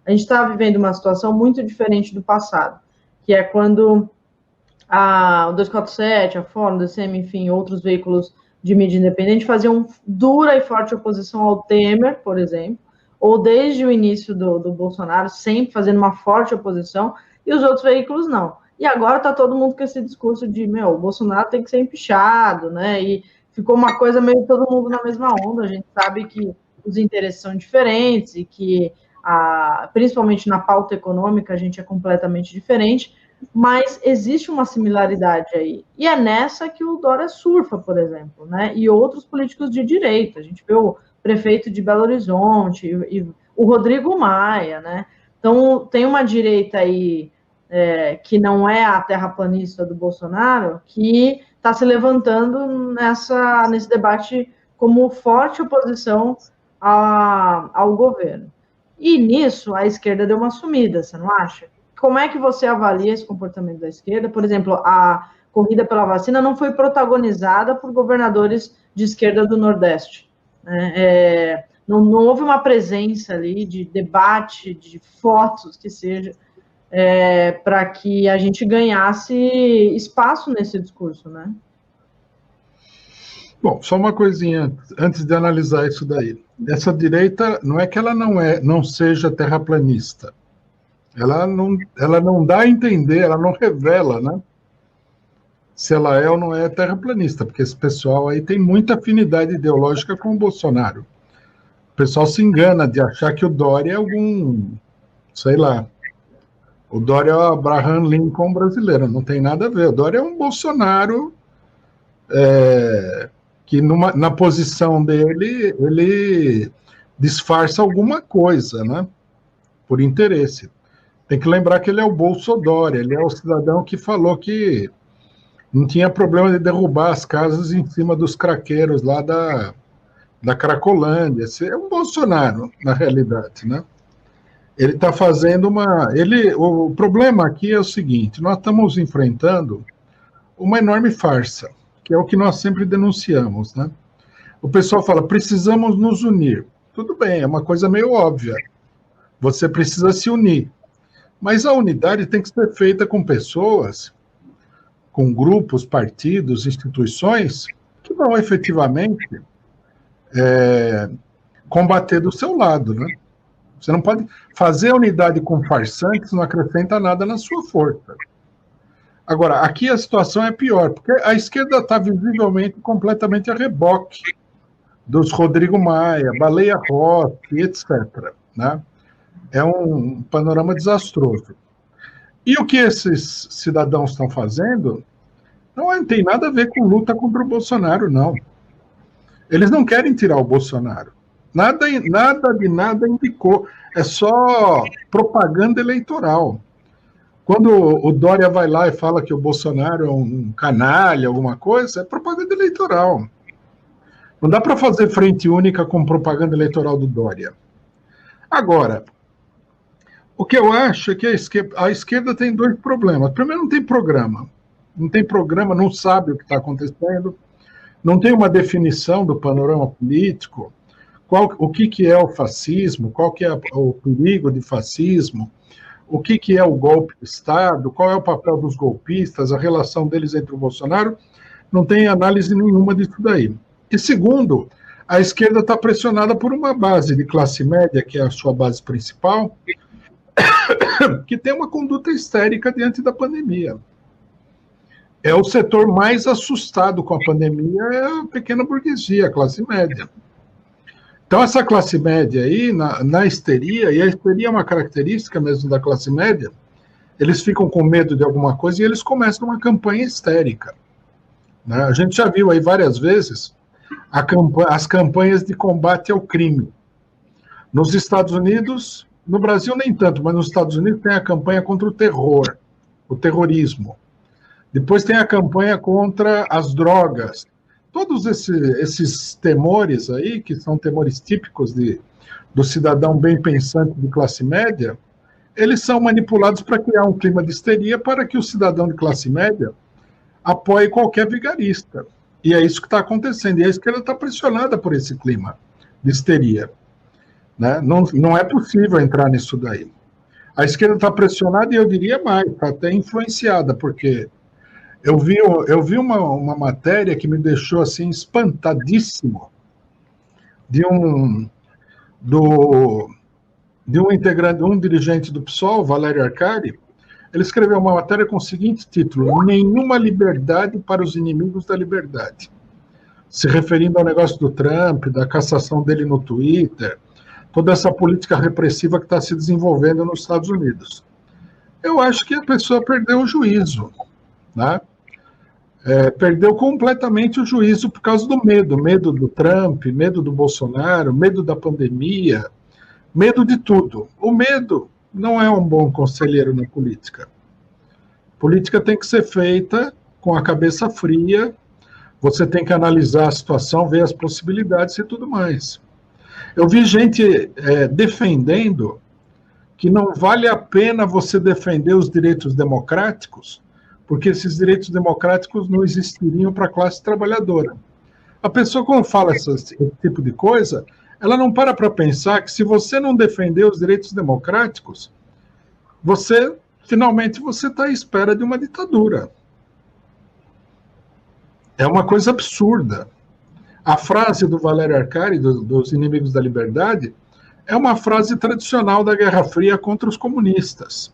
A gente está vivendo uma situação muito diferente do passado, que é quando o 247, a Fórum, o DCM, enfim, outros veículos de mídia independente faziam dura e forte oposição ao Temer, por exemplo, ou desde o início do Bolsonaro, sempre fazendo uma forte oposição, e os outros veículos não. E agora está todo mundo com esse discurso de, o Bolsonaro tem que ser empichado, né? E ficou uma coisa meio todo mundo na mesma onda. A gente sabe que os interesses são diferentes e que, principalmente na pauta econômica, a gente é completamente diferente, mas existe uma similaridade aí. E é nessa que o Dória surfa, por exemplo, né? E outros políticos de direita. A gente vê o prefeito de Belo Horizonte e o Rodrigo Maia, né? Então, tem uma direita aí que não é a terraplanista do Bolsonaro, que está se levantando nesse debate como forte oposição ao governo. E nisso, a esquerda deu uma sumida, você não acha? Como é que você avalia esse comportamento da esquerda? Por exemplo, a corrida pela vacina não foi protagonizada por governadores de esquerda do Nordeste. Né? Não houve uma presença ali de debate, de fotos, que seja, para que a gente ganhasse espaço nesse discurso, né? Bom, só uma coisinha antes de analisar isso daí. Essa direita, não é que ela não seja terraplanista. Ela não dá a entender, ela não revela, né? Se ela é ou não é terraplanista, porque esse pessoal aí tem muita afinidade ideológica com o Bolsonaro. O pessoal se engana de achar que o Dória é algum, sei lá, o Dória é o Abraham Lincoln brasileiro, não tem nada a ver. O Dória é um Bolsonaro que na posição dele, ele disfarça alguma coisa, né? Por interesse. Tem que lembrar que ele é o Bolsodória, ele é o cidadão que falou que não tinha problema de derrubar as casas em cima dos craqueiros lá da Cracolândia. Esse é um Bolsonaro, na realidade, né? Ele está fazendo o problema aqui é o seguinte, nós estamos enfrentando uma enorme farsa, que é o que nós sempre denunciamos, né? O pessoal fala, precisamos nos unir. Tudo bem, é uma coisa meio óbvia. Você precisa se unir. Mas a unidade tem que ser feita com pessoas, com grupos, partidos, instituições, que vão efetivamente combater do seu lado, né? Você não pode fazer a unidade com farsantes, não acrescenta nada na sua força. Agora, aqui a situação é pior, porque a esquerda está visivelmente completamente a reboque dos Rodrigo Maia, Baleia Rossi, etc., né? É um panorama desastroso. E o que esses cidadãos estão fazendo não tem nada a ver com luta contra o Bolsonaro, não. Eles não querem tirar o Bolsonaro. Nada de nada indicou. É só propaganda eleitoral. Quando o Dória vai lá e fala que o Bolsonaro é um canalha, alguma coisa, é propaganda eleitoral. Não dá para fazer frente única com propaganda eleitoral do Dória. Agora, o que eu acho é que a esquerda tem dois problemas. Primeiro, não tem programa. Não tem programa, não sabe o que está acontecendo, não tem uma definição do panorama político, o que é o fascismo, qual que é o perigo de fascismo, o que é o golpe de Estado, qual é o papel dos golpistas, a relação deles entre o Bolsonaro, não tem análise nenhuma disso daí. E segundo, a esquerda está pressionada por uma base de classe média, que é a sua base principal, que tem uma conduta histérica diante da pandemia. É o setor mais assustado com a pandemia, é a pequena burguesia, a classe média. Então, essa classe média aí, na histeria, e a histeria é uma característica mesmo da classe média, eles ficam com medo de alguma coisa e eles começam uma campanha histérica. Né? A gente já viu aí várias vezes as campanhas de combate ao crime. Nos Estados Unidos, no Brasil nem tanto, mas nos Estados Unidos tem a campanha contra o terror, o terrorismo. Depois tem a campanha contra as drogas. Todos esses temores aí, que são temores típicos do cidadão bem pensante de classe média, eles são manipulados para criar um clima de histeria para que o cidadão de classe média apoie qualquer vigarista. E é isso que está acontecendo. E a esquerda está pressionada por esse clima de histeria. né? Não é possível entrar nisso daí. A esquerda está pressionada e eu diria mais, está até influenciada, porque eu vi uma matéria que me deixou assim espantadíssimo de um integrante, um dirigente do PSOL, Valério Arcari. Ele escreveu uma matéria com o seguinte título: Nenhuma liberdade para os inimigos da liberdade. Se referindo ao negócio do Trump, da cassação dele no Twitter, toda essa política repressiva que está se desenvolvendo nos Estados Unidos. Eu acho que a pessoa perdeu o juízo, né? Perdeu completamente o juízo por causa do medo do Trump, medo do Bolsonaro, medo da pandemia, medo de tudo. O medo não é um bom conselheiro na política. Política tem que ser feita com a cabeça fria, você tem que analisar a situação, ver as possibilidades e tudo mais. Eu vi gente defendendo que não vale a pena você defender os direitos democráticos, porque esses direitos democráticos não existiriam para a classe trabalhadora. A pessoa, quando fala esse tipo de coisa, ela não para pensar que se você não defender os direitos democráticos, finalmente você está à espera de uma ditadura. É uma coisa absurda. A frase do Valério Arcari, dos Inimigos da Liberdade, é uma frase tradicional da Guerra Fria contra os comunistas.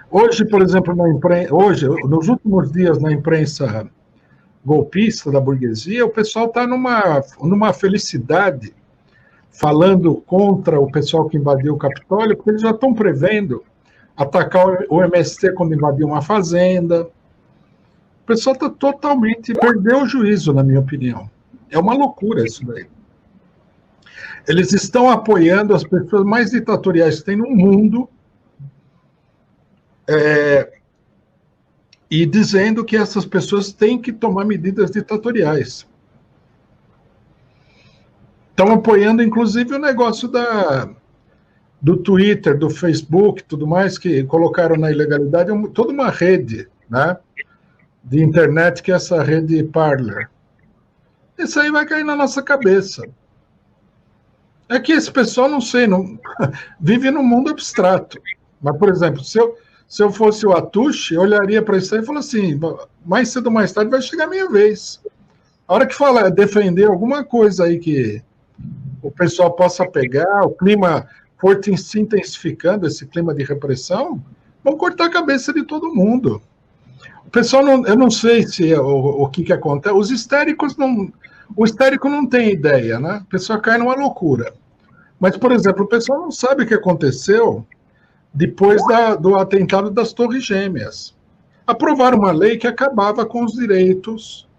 Hoje, por exemplo, nos últimos dias, na imprensa golpista da burguesia, o pessoal está numa felicidade, falando contra o pessoal que invadiu o Capitólio, porque eles já estão prevendo atacar o MST quando invadir uma fazenda. O pessoal está perdeu o juízo, na minha opinião. É uma loucura isso daí. Eles estão apoiando as pessoas mais ditatoriais que tem no mundo e dizendo que essas pessoas têm que tomar medidas ditatoriais. Estão apoiando, inclusive, o negócio do Twitter, do Facebook, tudo mais, que colocaram na ilegalidade, toda uma rede, né, de internet, que é essa rede Parler. Isso aí vai cair na nossa cabeça. É que esse pessoal, não sei, vive num mundo abstrato. Mas, por exemplo, se eu fosse o Atush, eu olharia para isso aí e falaria assim, mais cedo ou mais tarde vai chegar a minha vez. A hora que fala defender alguma coisa aí que o pessoal possa pegar, o clima for se intensificando, esse clima de repressão, vão cortar a cabeça de todo mundo. O pessoal, eu não sei se o que acontece. Os histéricos não... O histérico não tem ideia, né? O pessoal cai numa loucura. Mas, por exemplo, o pessoal não sabe o que aconteceu depois do atentado das Torres Gêmeas. Aprovaram uma lei que acabava com os direitos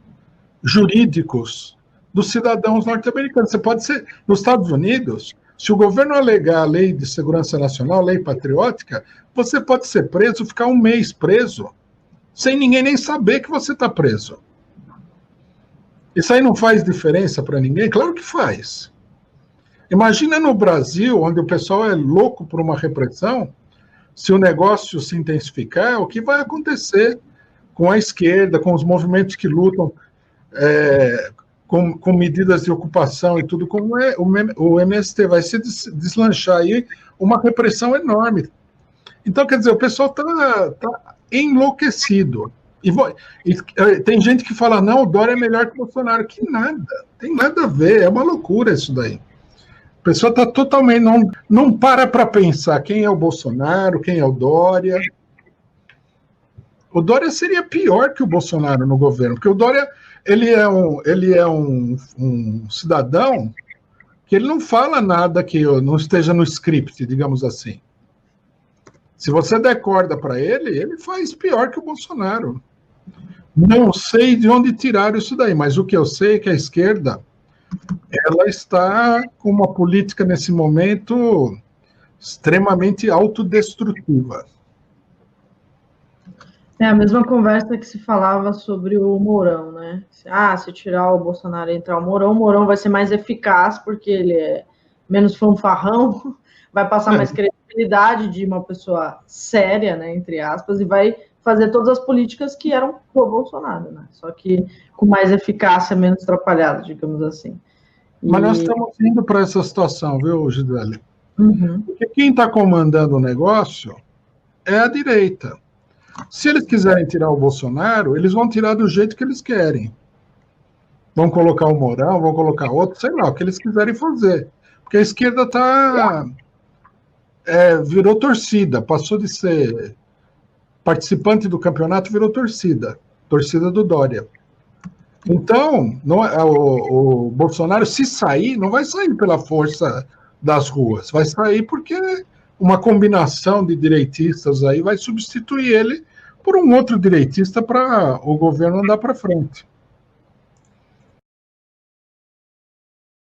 jurídicos dos cidadãos norte-americanos. Você pode ser... Nos Estados Unidos, se o governo alegar a lei de segurança nacional, lei patriótica, você pode ser preso, ficar um mês preso, sem ninguém nem saber que você está preso. Isso aí não faz diferença para ninguém? Claro que faz. Imagina no Brasil, onde o pessoal é louco por uma repressão, se o negócio se intensificar, o que vai acontecer com a esquerda, com os movimentos que lutam com medidas de ocupação e tudo, como o MST vai se deslanchar aí uma repressão enorme. Então, quer dizer, o pessoal está enlouquecido. E tem gente que fala, não, o Dória é melhor que o Bolsonaro. Que nada, tem nada a ver, é uma loucura isso daí. A pessoa está totalmente, não para pensar quem é o Bolsonaro, quem é o Dória. O Dória seria pior que o Bolsonaro no governo, porque o Dória, ele é um cidadão que ele não fala nada que não esteja no script, digamos assim. Se você der corda para ele faz pior que o Bolsonaro. Não sei de onde tiraram isso daí, mas o que eu sei é que a esquerda ela está com uma política nesse momento extremamente autodestrutiva. É a mesma conversa que se falava sobre o Mourão, né? Se tirar o Bolsonaro e entrar o Mourão vai ser mais eficaz porque ele é menos fanfarrão, vai passar mais credibilidade de uma pessoa séria, né, entre aspas, e vai fazer todas as políticas que eram pro Bolsonaro, né? Só que com mais eficácia, menos atrapalhada, digamos assim. Mas nós estamos indo para essa situação, viu, Gisele? Uhum. Porque quem está comandando o negócio é a direita. Se eles quiserem tirar o Bolsonaro, eles vão tirar do jeito que eles querem. Vão colocar o Mourão, vão colocar outro, sei lá, o que eles quiserem fazer. Porque a esquerda virou torcida, passou de ser participante do campeonato, virou torcida do Dória. Então, o Bolsonaro, se sair, não vai sair pela força das ruas, vai sair porque uma combinação de direitistas aí vai substituir ele por um outro direitista para o governo andar para frente.